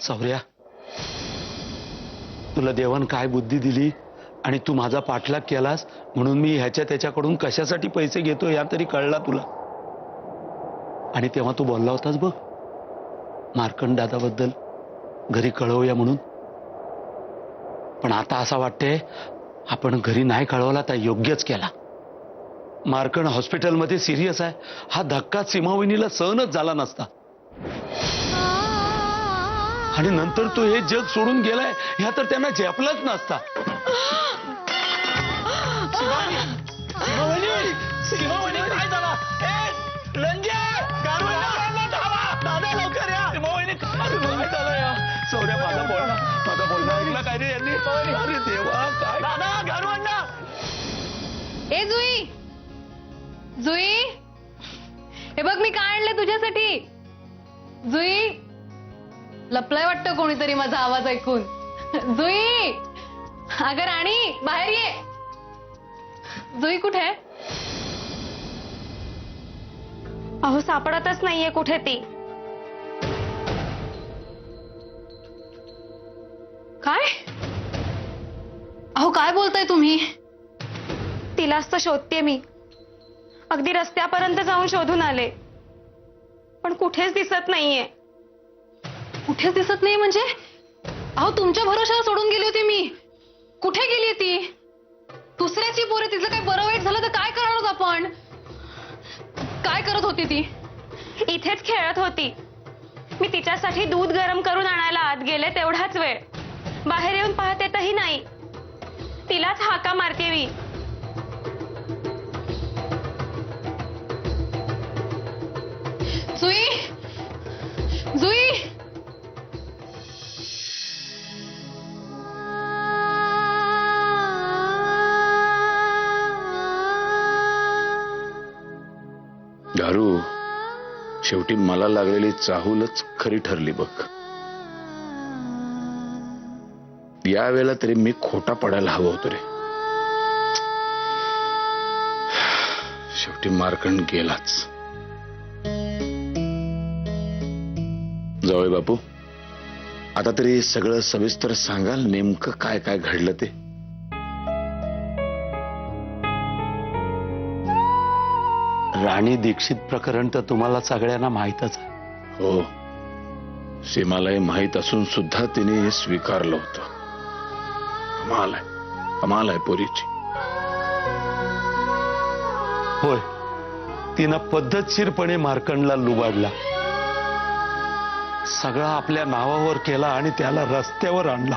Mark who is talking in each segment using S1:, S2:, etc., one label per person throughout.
S1: सौर्या, तुला देवान काय बुद्धी दिली आणि तू माझा पाठलाग केलास म्हणून मी ह्याच्या त्याच्याकडून कशासाठी पैसे घेतो या तरी कळला तुला. आणि तेव्हा तू बोलला होतास बघ मार्कंड दादाबद्दल घरी कळवूया म्हणून. पण आता असं वाटतंय आपण घरी नाही कळवला तर योग्यच केला. मार्कंड हॉस्पिटलमध्ये सिरियस आहे. हा धक्का सीमावहिनीला सहनच झाला नसता. आणि नंतर तो हे जग सोडून गेलाय ह्या तर त्यांना झेपलाच नसता.
S2: काय झाला? दादा लवकर या.
S1: काय झालं या? सौर्या माझा बोलणं ऐकला काय रे यांनी? अरे देवा काय.
S2: दादा गारवंडा.
S3: ए जुई, जुई, हे बघ मी काय आणले तुझ्यासाठी. जुई, लपलाय वाटतं कोणीतरी माझा आवाज ऐकून. जुई, अगं राणी बाहेर ये. जुई कुठे आहे?
S4: अहो सापडतच नाहीये कुठे ती.
S3: काय? अहो काय बोलताय तुम्ही?
S4: तिलाच तर शोधते मी. अगदी रस्त्यापर्यंत जाऊन शोधून आले पण कुठेच दिसत नाहीये.
S3: कुठेच दिसत नाही म्हणजे? अहो तुमच्या भरोशावर सोडून गेली होती मी. कुठे गेली ती? दुसऱ्याची पोरे, तिचं काही बरं वाईट झालं तर काय करणार होत आपण? काय करत होती ती?
S4: इथेच खेळत होती. मी तिच्यासाठी दूध गरम करून आणायला आत गेले तेवढाच वेळ. बाहेर येऊन पाहते तही नाही. तिलाच हाका मारते मी.
S3: जुई, जुई,
S1: दारू शेवटी मला लागलेली चाहूलच खरी ठरली बघ. यावेळेला तरी मी खोटा पडायला हवं होतं रे. शेवटी मार्कंड गेलाच. जावई बापू, आता तरी सगळं सविस्तर सांगाल नेमकं काय काय घडलं ते. राणी दीक्षित प्रकरण तर तुम्हाला सगळ्यांना माहीतच आहे. हो, सीमालाही माहीत असून सुद्धा तिने हे स्वीकारलं होतं. कमाल आहे पोरीची. होय, तिनं पद्धतशीरपणे मार्कंडला लुबाडला. सगळा आपल्या नावावर केला आणि त्याला रस्त्यावर आणला.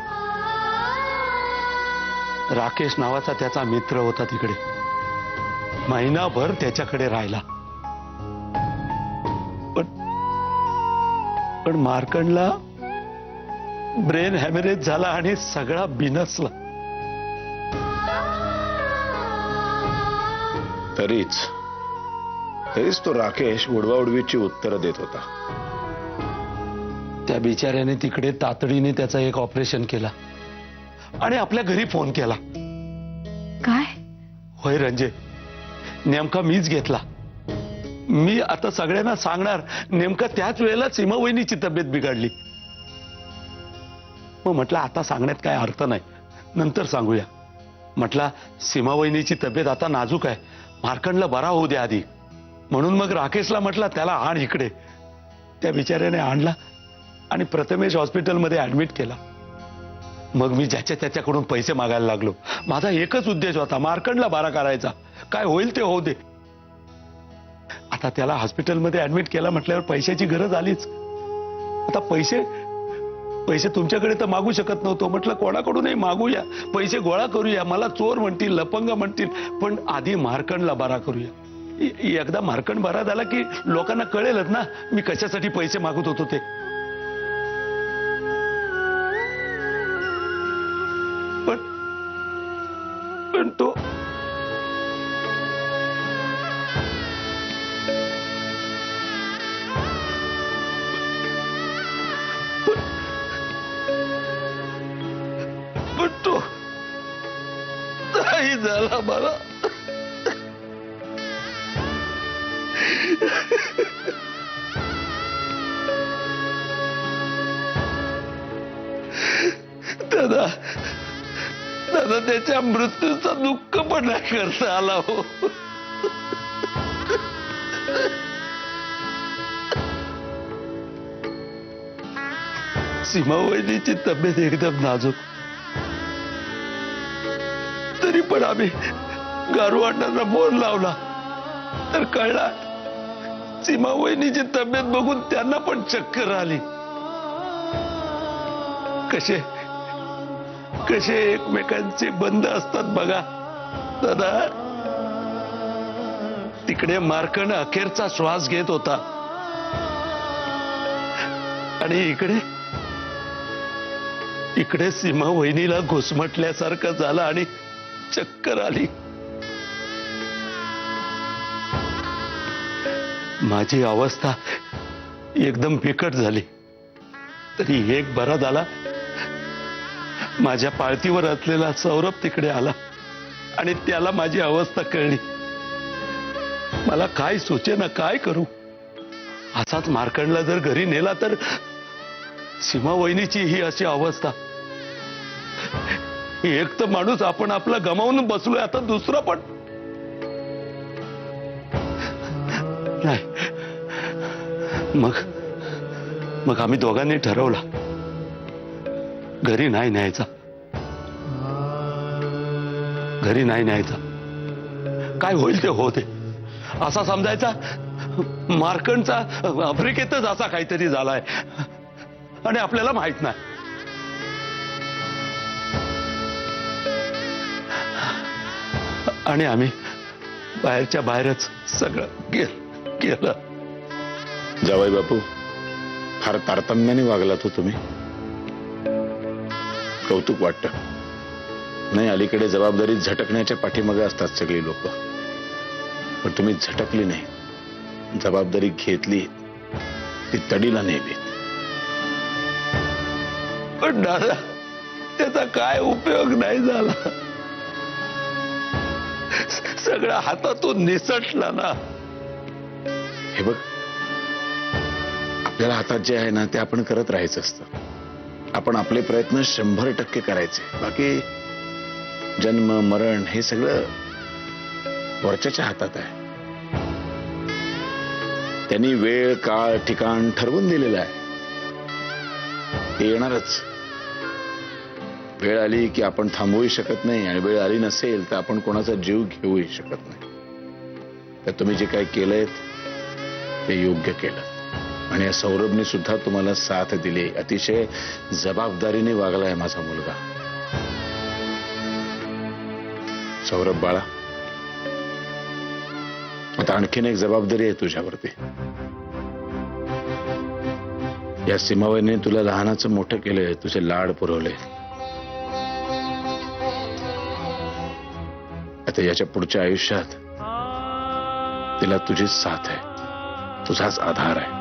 S1: राकेश नावाचा त्याचा मित्र होता तिकडे. महिनाभर त्याच्याकडे राहिला. पण मार्कंडला ब्रेन हॅमरेज झाला आणि सगळा बिनसला. तरीच तो राकेश उडवाउडवीची उत्तरं देत होता. त्या बिचाऱ्याने तिकडे तातडीने त्याचं एक ऑपरेशन केला आणि आपल्या घरी फोन केला.
S3: काय?
S1: होय रंजे, नेमका मीच घेतला. मी आता सगळ्यांना सांगणार. नेमका त्याच वेळेला सीमावहिनीची तब्येत बिघडली. मग म्हटलं आता सांगण्यात काय अर्थ नाही, नंतर सांगूया. म्हटलं सीमावहिनीची तब्येत आता नाजूक आहे, मार्कंडला बरा होऊ दे आधी. म्हणून मग राकेशला म्हटलं त्याला आण इकडे. त्या बिचाऱ्याने आणला आणि प्रथमेश हॉस्पिटलमध्ये ऍडमिट केला. मग मी ज्याच्या त्याच्याकडून पैसे मागायला लागलो. माझा एकच उद्देश होता, मार्कंडला बरा करायचा. काय होईल ते होऊ दे. आता त्याला हॉस्पिटलमध्ये ऍडमिट केला म्हटल्यावर पैशाची गरज आलीच. आता पैसे तुमच्याकडे तर मागू शकत नव्हतो. म्हटलं कोणाकडूनही मागूया, पैसे गोळा करूया. मला चोर म्हणतील, लपंग म्हणतील, पण आधी मार्कंडला बरा करूया. एकदा मार्कंड बरा झाला की लोकांना कळेलच ना मी कशासाठी पैसे मागत होतो ते. पण तो नाही झाला मला. दादा दादा त्याच्या मृत्यूचा दुःख पण नाही करता आला हो. सीमा वहिनीची तब्येत एकदम नाजूक, तरी पण आम्ही गारू अण्णांना फोन लावला तर कळला सीमा वहिनीची तब्येत बघून त्यांना पण चक्कर आली. कसे कसे एकमेकांचे बंद असतात बघा दादा. तिकडे मार्कंड अखेरचा श्वास घेत होता आणि इकडे सीमा वहिनीला घुसमटल्यासारखं झालं आणि चक्कर आली. माझी अवस्था एकदम बिकट झाली. तरी एक बरा झाला, माझ्या पाळतीवर असलेला सौरभ तिकडे आला आणि त्याला माझी अवस्था कळली. मला काय सुचेना, काय करू. असाच मार्कंडला जर घरी नेला तर सीमा वहिनीची ही अशी अवस्था. एक तर माणूस आपण आपला गमावून बसलोय, आता दुसरा पण नाही. मग आम्ही दोघांनी ठरवलं घरी नाही न्यायचा. काय होईल ते होते असा समजायचा. मार्कंडचा आफ्रिकेतच असा काहीतरी झालाय आणि आपल्याला माहित नाही. आणि आम्ही बाहेरच्या बाहेरच सगळं केलं.
S5: जावई बापू, फार तारतम्याने वागलात हो तुम्ही. कौतुक वाटतं. नाही, अलीकडे जबाबदारी झटकण्याच्या पाठीमागे असतात सगळी लोक, पण तुम्ही झटकली नाही, जबाबदारी घेतली, ती तडीला नेली.
S1: पण दादा त्याचा काय उपयोग नाही झाला. सगळं हातातून निसटला ना.
S5: हे बघ, आपल्याला हातात जे आहे ना ते आपण करत राहायचं असतं. आपण आपले प्रयत्न 100% करायचे. बाकी जन्म मरण हे सगळं वरच्याच्या हातात आहे. त्यांनी वेळ काळ ठिकाण ठरवून दिलेलं आहे. ते येणारच. वेळ आली की आपण थांबवूही शकत नाही आणि वेळ आली नसेल तर आपण कोणाचा जीव घेऊही शकत नाही. तर तुम्ही जे काही केलंय ते योग्य केलं आणि या सौरभने सुद्धा तुम्हाला साथ दिली. अतिशय जबाबदारीने वागलाय माझा मुलगा. सौरभ बाळा, आता आणखीन एक जबाबदारी आहे तुझ्यावरती. या सीमावहिनीने तुला लहानाचं मोठं केलंय, तुझे लाड पुरवले. आता याच्या पुढच्या आयुष्यात तिला तुझीच साथ आहे, तुझाच आधार आहे.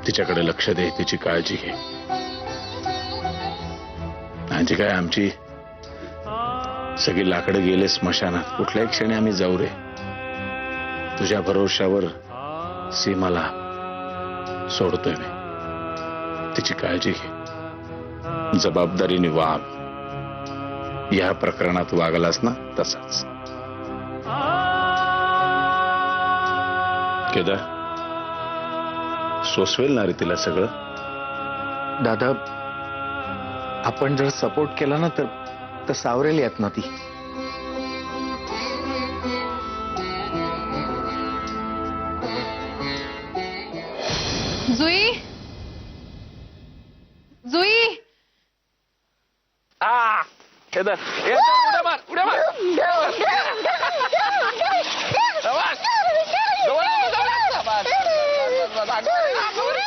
S5: तिच्याकडे लक्ष दे, तिची काळजी घे. आणि काय आमची सगळी लाकडं गेले स्मशानात, कुठल्याही क्षणी आम्ही जाऊ रे. तुझ्या भरोशावर सीमाला सोडतोय मी. तिची काळजी घे, जबाबदारीने वाग. या प्रकरणात वागलास ना तसाच. केदार, सोसवेल ना रे तिला सगळं?
S6: दादा, आपण जर सपोर्ट केला ना तर सावरेल यात ना ती.
S3: जुई, जुई,
S2: केदार, उड्या मार, उड्या मार. शाबास. जवळ ये, जवळ ये.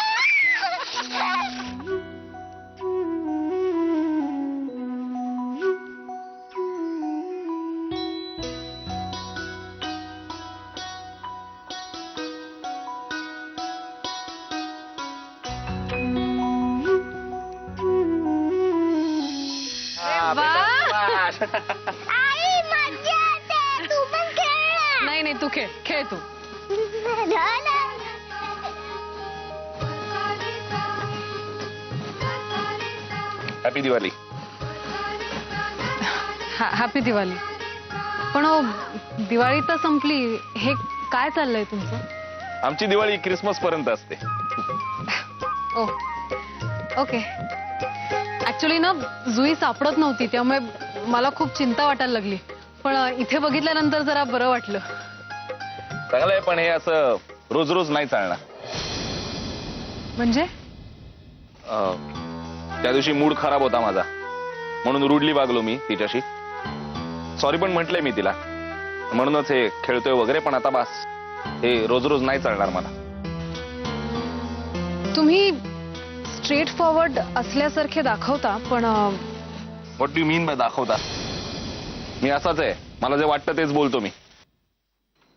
S2: शाबास.
S7: आई मजा येते. तू पण खेळ ना.
S3: नाही तू खेळ तू.
S7: झालं.
S2: हॅपी दिवाळी.
S3: हॅपी दिवाळी. पण दिवाळी तर संपली, हे काय चाललंय तुमचं?
S2: आमची दिवाळी क्रिसमस पर्यंत असते.
S3: ओ ओके. ऍक्च्युली ना जुई सापडत नव्हती, त्यामुळे मला खूप चिंता वाटायला लागली. पण इथे बघितल्यानंतर जरा बरं वाटलं.
S2: चांगलं आहे, पण हे असं रोज रोज नाही चालणार.
S3: म्हणजे
S2: त्या दिवशी मूड खराब होता माझा, म्हणून रुडली वागलो मी तिच्याशी. सॉरी पण म्हटलंय मी तिला, म्हणूनच हे खेळतोय वगैरे. पण आता बस, हे रोज रोज नाही चालणार मला.
S3: तुम्ही स्ट्रेट फॉरवर्ड असल्यासारखे दाखवता, पण
S2: व्हॉट डू मीन बाय दाखवता? मी असाच आहे, मला जे वाटतं तेच बोलतो मी.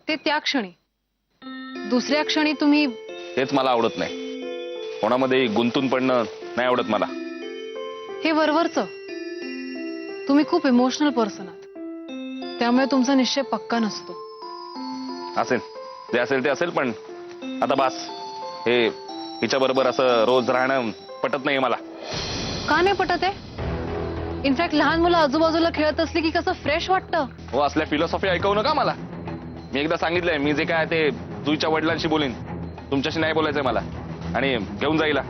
S3: ते त्या क्षणी, दुसऱ्या क्षणी तुम्ही
S2: हेच मला आवडत नाही. कोणामध्ये गुंतून पडणं नाही आवडत मला.
S3: हे वरवरचं. तुम्ही खूप इमोशनल पर्सन आहात, त्यामुळे तुमचा निश्चय पक्का नसतो.
S2: असेल जे असेल ते असेल, पण आता बस, हे हिच्या बरोबर असं रोज राहणं पटत नाही मला.
S3: का नाही पटत आहे? इनफॅक्ट लहान मुलं आजूबाजूला खेळत असली की कसं फ्रेश वाटतं.
S2: हो, असल्या फिलॉसॉफी ऐकवू नका मला. मी एकदा सांगितलंय, मी जे काय ते जुईच्या वडिलांशी बोलीन, तुमच्याशी नाही बोलायचंय मला. आणि घेऊन जाईला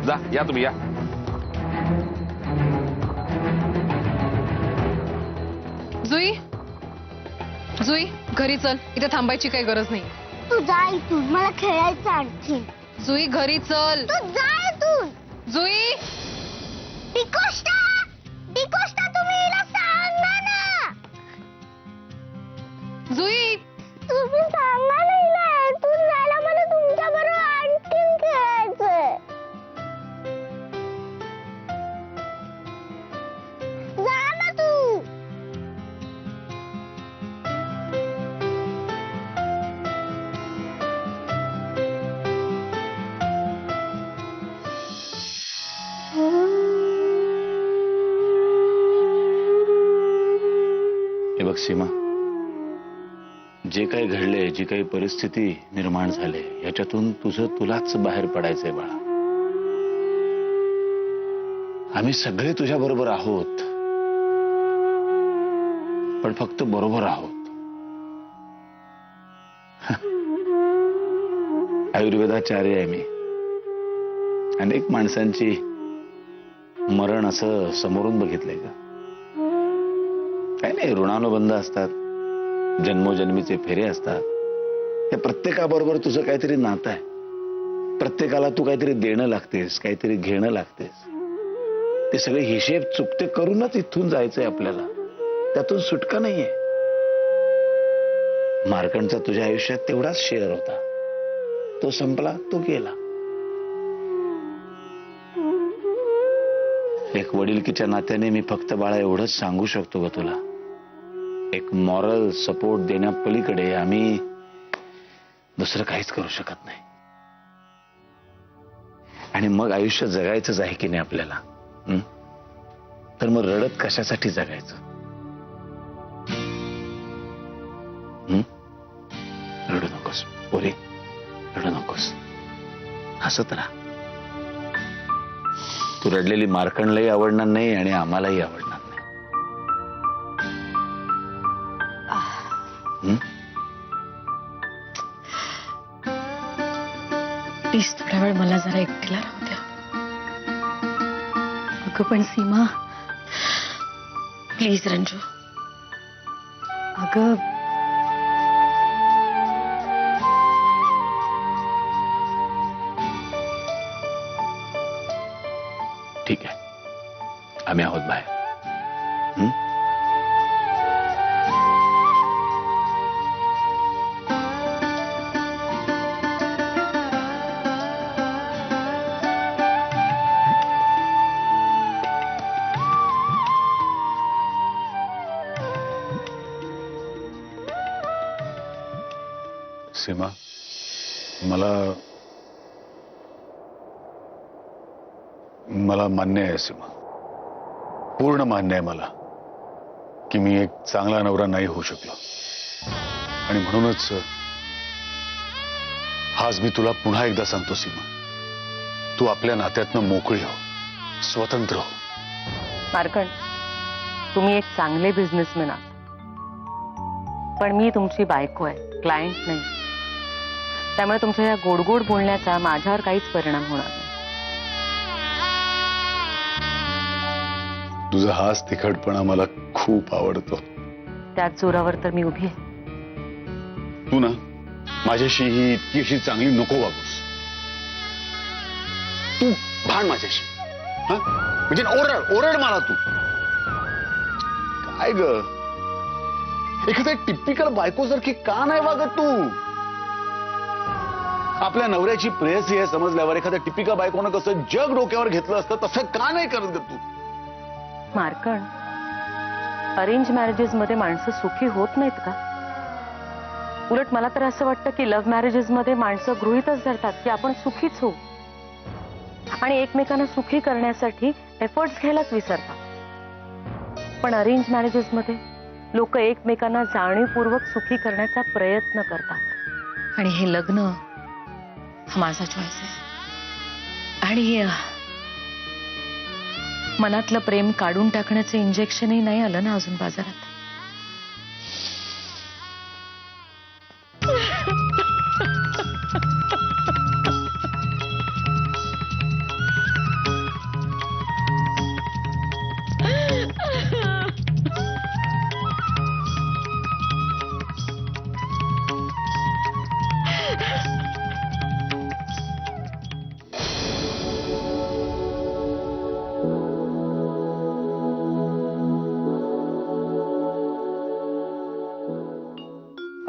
S2: जा, या तुम्ही या.
S3: जुई, जुई घरी चल, इथे थांबायची काही गरज नाही.
S7: तू जा इथून, मला खेळायचं आणखी.
S3: जुई घरी चल.
S7: तू जा इथून.
S3: जुई,
S7: डिकोस्टा, डिकोस्टा, तुम्ही हिला सांगा ना.
S3: जुई,
S7: तुम्ही सांगा ना हिला इथून जायला. मला तुमच्या बरोबर आणखीन खेळायचंय. जा ना तू.
S5: हे बघ सीमा, जे काही घडले, जी काही परिस्थिती निर्माण झाली, याच्यातून तुलाच बाहेर पडायचंय बाळा. आम्ही सगळे तुझ्या बरोबर आहोत, पण फक्त बरोबर आहोत. आयुर्वेदाचार्य आहे मी. अनेक माणसांची मरण असं समोरून बघितलंय का? काय नाही, ऋणानुबंध असतात, जन्मोजन्मीचे फेरे असतात. त्या प्रत्येकाबरोबर तुझं काहीतरी नातं आहे. प्रत्येकाला तू काहीतरी देणं लागतेस, काहीतरी घेणं लागतेस. ते सगळे हिशेब चुकते करूनच इथून जायचंय आपल्याला. त्यातून सुटका नाहीये. मार्कंडचा तुझ्या आयुष्यात तेवढाच शेअर होता, तो संपला, तो गेला. एक वडिलकीच्या नात्याने मी फक्त बाळा एवढंच सांगू शकतो ग तुला, एक मॉरल सपोर्ट देण्यापलीकडे आम्ही दुसरं काहीच करू शकत नाही. आणि मग आयुष्य जगायचंच आहे की नाही आपल्याला, तर मग रडत कशासाठी जगायचं? रडू नकोस पोरी, रडू नकोस, हसत राहा. तू रडलेली मार्कंडलाही आवडणार नाही आणि आम्हालाही आवडणार नाही.
S3: प्लीज थोड्या वेळ मला जरा एकटीला राहू द्या. अगं पण सीमा, प्लीज रंजू. अगं
S5: ठीक आहे, आम्ही आहोत बाहेर.
S1: सीमा, मला मान्य आहे सीमा, पूर्ण मान्य आहे मला की मी एक चांगला नवरा नाही होऊ शकलो. आणि म्हणूनच आज मी तुला पुन्हा एकदा सांगतो सीमा, तू आपल्या नात्यातनं मोकळी हो, स्वतंत्र हो.
S8: मार्कंड, तुम्ही एक चांगले बिझनेसमॅन आहात, पण मी तुमची बायको आहे, क्लायंट नाही. त्यामुळे तुमच्या या गोडगोड बोलण्याचा माझ्यावर काहीच परिणाम होणार नाही.
S9: तुझा हाच तिखटपणा मला खूप आवडतो.
S8: त्याच जोरावर तर मी उभी आहे.
S9: तू ना माझ्याशी ही इतकी अशी चांगली नको वागूस. तू भांड माझ्याशी, हा? म्हणजे ओरड ओरड मला तू. काय ग, एखाद्या टिपिकल बायको सारखी का नाही वागत तू? आपल्या नवऱ्याची प्रेयसी आहे समजल्यावर एखाद्या टिपिकल बायकोनं कसं जग डोक्यावर घेतलं असतं तसं का नाही करत ग तू?
S8: मार्कंड, अरेंज मॅरेजेस मध्ये माणसं सुखी होत नाहीत का? उलट मला तर असं वाटतं की लव्ह मॅरेजेस मध्ये माणसं गृहीतच धरतात की आपण सुखीच होऊ आणि एकमेकांना सुखी करण्यासाठी एफर्ट्स घ्यायलाच विसरतात. पण अरेंज मॅरेजेस मध्ये लोक एकमेकांना जाणीवपूर्वक सुखी करण्याचा प्रयत्न करतात. आणि हे लग्न हा माझा चॉईस आहे. आणि मनातलं प्रेम काढून टाकण्याचं इंजेक्शनही नाही आलं ना अजून बाजारात.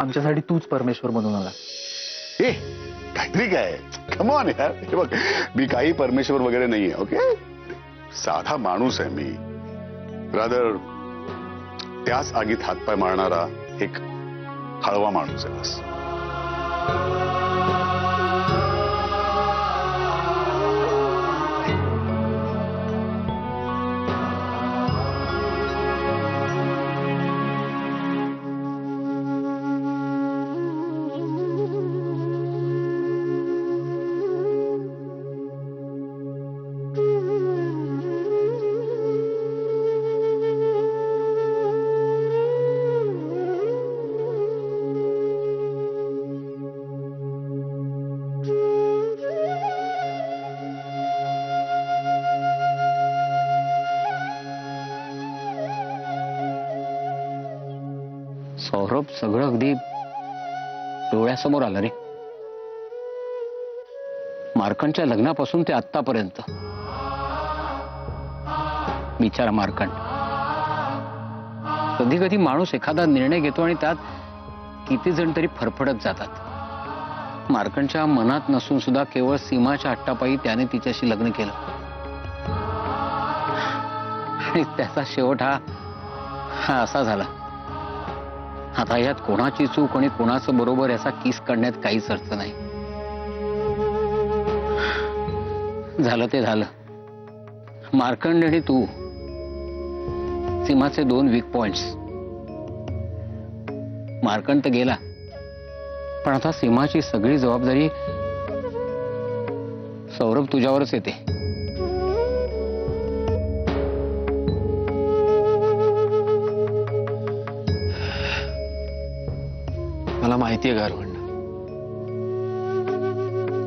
S6: आमच्यासाठी तूच परमेश्वर बनून आला.
S9: ए काहीतरी काय, कमॉन यार. हे बघ, मी काही परमेश्वर वगैरे नाहीये. ओके, साधा माणूस आहे मी. रादर त्याच आगीत हातपाय मारणारा एक हळवा माणूस आहे बस.
S10: सौरभ, सगळं अगदी डोळ्यासमोर आलं रे. मार्कंडच्या लग्नापासून ते आत्तापर्यंत. बिचारा मार्कंड. कधी कधी माणूस एखादा निर्णय घेतो आणि त्यात किती जण तरी फरफडत जातात. मार्कंडच्या मनात नसून सुद्धा केवळ सीमाच्या हट्टापायी त्याने तिच्याशी लग्न केलं आणि त्याचा शेवट हा असा झाला. आता यात कोणाची चूक आणि कोणाचं बरोबर याचा किस करण्यात काहीच अर्थ नाही. झालं ते झालं. मार्कंड आणि तू सीमाचे 2 वीक पॉइंट्स. मार्कंड तर गेला, पण आता सीमाची सगळी जबाबदारी सौरभ तुझ्यावरच येते.
S6: मला माहितीये गारवंड,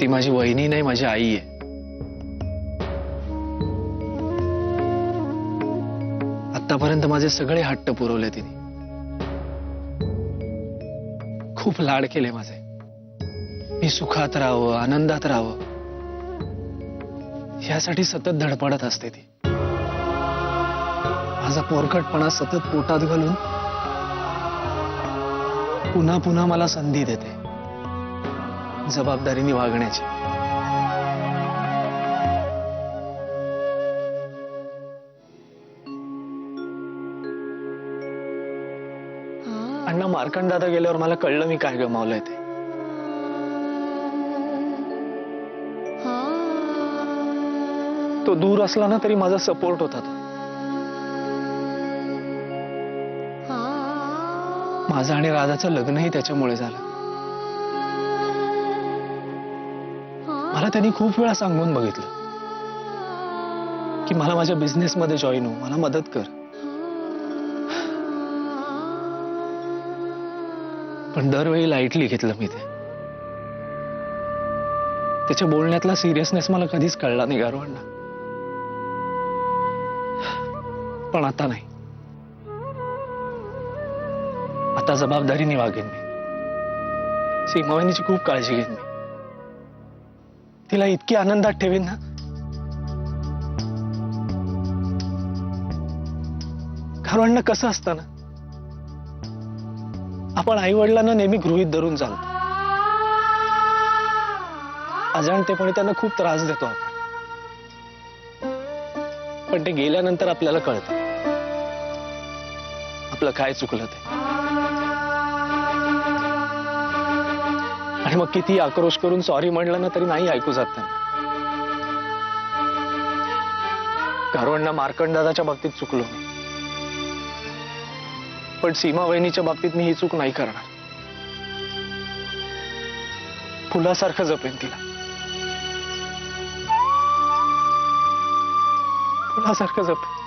S6: ती माझी वहिनी नाही, माझी आई आहे. आतापर्यंत माझे सगळे हट्ट पुरवले तिने. खूप लाड केले माझे. मी सुखात राहावं, आनंदात राहावं यासाठी सतत धडपडत असते ती. माझा पोरकटपणा सतत पोटात घालून पुन्हा पुन्हा मला संधी देते जबाबदारीने वागण्याची. अण्णा, मार्कंड दादा गेल्यावर मला कळलं मी काय गमावलंय ते. तो दूर असला ना तरी माझा सपोर्ट होता तो. माझं आणि राधाचं लग्नही त्याच्यामुळे झालं. मला त्यांनी खूप वेळा सांगून बघितलं, की मला माझ्या बिझनेसमध्ये जॉईन हो, मला मदत कर. पण दरवेळी लाईटली घेतलं मी ते. त्याच्या बोलण्यातला सिरियसनेस मला कधीच कळला नाही गारवांना. पण आता नाही. आता जबाबदारीने वागेन मी. सीमावहिनीची खूप काळजी घेईन मी. तिला इतकी आनंदात ठेवेन ना. गारवांना कसं असतं ना, आपण आई वडिलांना नेहमी गृहीत धरून चालतो. अजाणतेपणे त्यांना खूप त्रास देतो आपण. पण ते गेल्यानंतर आपल्याला कळतं आपलं काय चुकलं ते. आणि मग किती आक्रोश करून सॉरी म्हणलं ना तरी नाही ऐकू जात त्यांना. गारवांना मार्कंड दादाच्या बाबतीत चुकलो मी, पण सीमा वहिनीच्या बाबतीत मी ही चूक नाही करणार. फुलासारखं जपेन तिला, फुलासारखं जपेन.